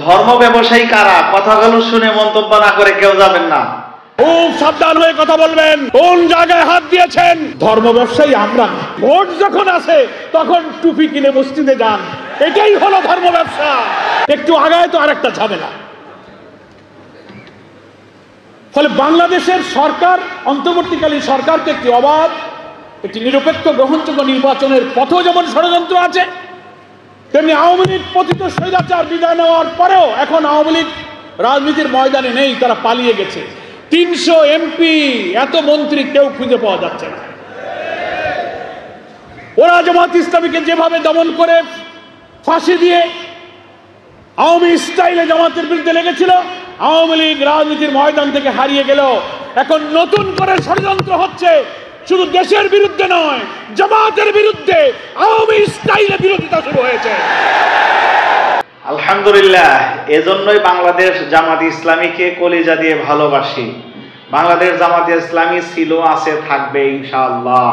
ধর্ম ব্যবসায়ী কারা? কথাগুলো শুনে মন্তব্য না করে কেউ যাবেন না। খুব সাবধান হয়ে কথা বলবেন। কোন জায়গায় হাত দিয়েছেন? ধর্ম ব্যবসায়ী আমরা। ভোট যখন আসে তখন টুপি কিনে মসজিদে যান, এটাই হলো ধর্ম ব্যবসা। একটু আগায় তো আরেকটা ঝামেলা। ফলে বাংলাদেশের সরকার, অন্তর্বর্তীকালীন সরকারকে একটি অবাধ, একটি নিরপেক্ষ গ্রহণযোগ্য নির্বাচনের পথেও যেমন ষড়যন্ত্র আছে, তেমনি আওয়ামী লীগ পতিত স্বৈরাচার বিদায় নেওয়ার পরেও এখন আওয়ামী লীগ রাজনীতির ময়দানে নেই, তারা পালিয়ে গেছে। 300 এমপি, এত মন্ত্রী কেউ খুঁজে পাওয়া যাচ্ছে না। ওরা জামাত ইসলামীকে যেভাবে দমন করে ফাঁসি দিয়ে আওয়ামী স্টাইলে জামাতের বিরুদ্ধে লেগেছিল, আওয়ামী লীগ রাজনীতির ময়দান থেকে হারিয়ে গেল। এখন নতুন করে ষড়যন্ত্র হচ্ছে, শুধু দেশের বিরুদ্ধে নয়, জামাতের বিরুদ্ধে আওয়ামী স্টাইলে বিরোধিতা শুরু হয়েছে। আলহামদুলিল্লাহ, এজন্যই বাংলাদেশ জামাত ইসলামীকে কলিজা দিয়ে ভালোবাসি। বাংলাদেশ জামাত ইসলামী ছিল, আছে, থাকবে ইনশাআল্লাহ।